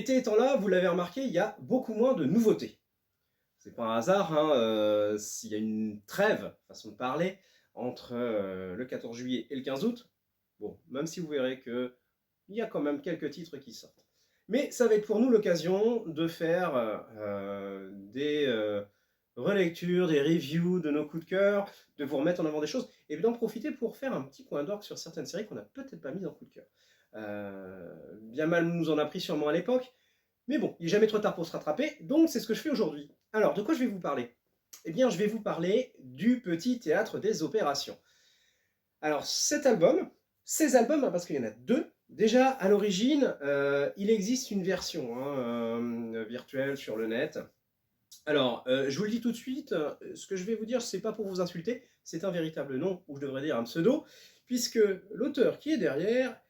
L'été étant là, vous l'avez remarqué, il y a beaucoup moins de nouveautés. C'est pas un hasard, hein, s'il y a une trêve, façon de parler, entre le 14 juillet et le 15 août. Bon, même si vous verrez qu'il y a quand même quelques titres qui sortent. Mais ça va être pour nous l'occasion de faire des relectures, des reviews de nos coups de cœur, de vous remettre en avant des choses, et d'en profiter pour faire un petit point d'orgue sur certaines séries qu'on n'a peut-être pas mises en coup de cœur. Bien mal nous en a pris sûrement à l'époque, mais bon, il n'est jamais trop tard pour se rattraper, donc c'est ce que je fais aujourd'hui. Alors, de quoi je vais vous parler? Eh bien, je vais vous parler du Petit Théâtre des Opérations. Alors, ces albums, parce qu'il y en a deux. Déjà, à l'origine, il existe une version virtuelle sur le net. Alors, je vous le dis tout de suite, ce que je vais vous dire, c'est pas pour vous insulter, c'est un véritable nom, ou je devrais dire un pseudo, puisque l'auteur qui est derrière,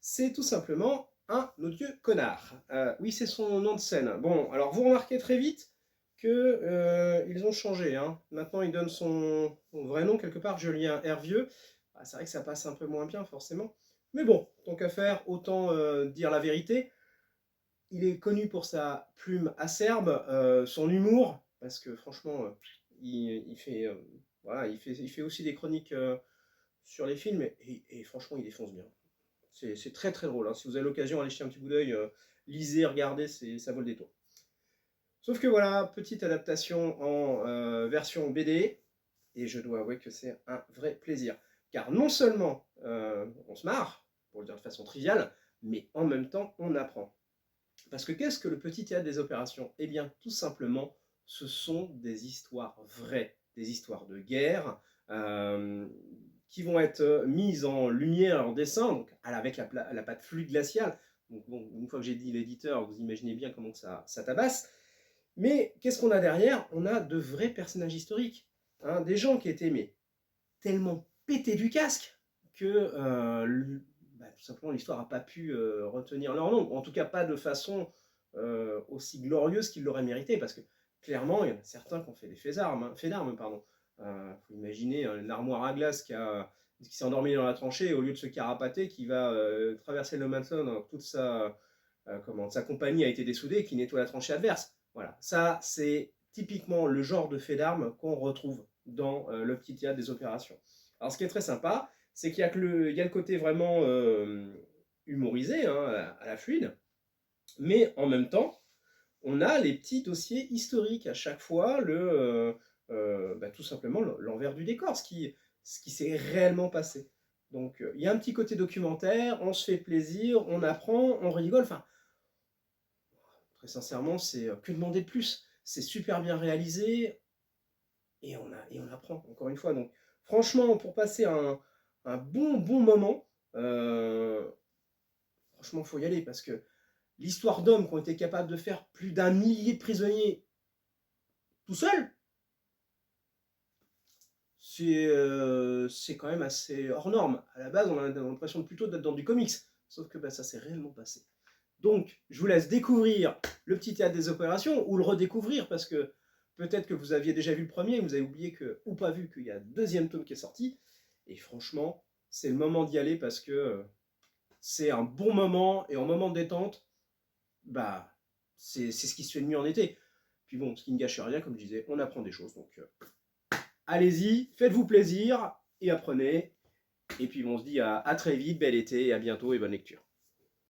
c'est tout simplement un odieux connard. Oui, c'est son nom de scène. Bon, alors vous remarquez très vite que ils ont changé. Hein. Maintenant, il donne son vrai nom quelque part, Julien Hervieux. Ah, c'est vrai que ça passe un peu moins bien, forcément. Mais bon, tant qu'à faire, autant dire la vérité. Il est connu pour sa plume acerbe, son humour, parce que franchement, il fait, voilà, il fait aussi des chroniques sur les films, et franchement, il défonce bien. C'est très très drôle. Hein. Si vous avez l'occasion, allez jeter un petit coup d'œil, lisez, regardez, ça vaut le détour. Sauf que voilà, petite adaptation en version BD, et je dois avouer que c'est un vrai plaisir. Car non seulement on se marre, pour le dire de façon triviale, mais en même temps on apprend. Parce que qu'est-ce que le Petit Théâtre des Opérations? Eh bien, tout simplement, ce sont des histoires vraies, des histoires de guerre, qui vont être mises en lumière, en dessin, donc avec la pâte fluide glaciale. Donc bon, une fois que j'ai dit l'éditeur, vous imaginez bien comment ça tabasse. Mais qu'est-ce qu'on a derrière? On a de vrais personnages historiques, hein, des gens qui étaient tellement pétés du casque que tout simplement l'histoire n'a pas pu retenir leur nom, en tout cas pas de façon aussi glorieuse qu'ils l'auraient mérité, parce que clairement, il y en a certains qui ont fait des faits d'armes, pardon. Faut imaginer une armoire à glace qui s'est endormi dans la tranchée, et au lieu de se carapater, qui va traverser le Manson, alors que toute sa compagnie a été dessoudée, et qui nettoie la tranchée adverse. Voilà, ça c'est typiquement le genre de fait d'armes qu'on retrouve dans le Petit Théâtre des Opérations. Alors ce qui est très sympa, c'est qu'il y a le côté vraiment humorisé, hein, à la fluide, mais en même temps, on a les petits dossiers historiques à chaque fois, tout simplement l'envers du décor, ce qui s'est réellement passé. Donc il y a un petit côté documentaire, on se fait plaisir, on apprend, on rigole, enfin, très sincèrement, c'est que demander de plus? C'est super bien réalisé, et on apprend, encore une fois. Donc franchement, pour passer un bon moment, franchement, il faut y aller, parce que l'histoire d'hommes qui ont été capables de faire plus d'un millier de prisonniers tout seuls, c'est quand même assez hors norme. À la base, on a l'impression plutôt d'être dans du comics, sauf que ça s'est réellement passé. Donc, je vous laisse découvrir le Petit Théâtre des Opérations, ou le redécouvrir, parce que peut-être que vous aviez déjà vu le premier, vous avez oublié ou pas vu qu'il y a le deuxième tome qui est sorti, et franchement, c'est le moment d'y aller, parce que c'est un bon moment, et en moment de détente, c'est ce qui se fait de mieux en été. Puis bon, ce qui ne gâche rien, comme je disais, on apprend des choses, donc allez-y, faites-vous plaisir, et apprenez, et puis on se dit à très vite, bel été, et à bientôt, et bonne lecture.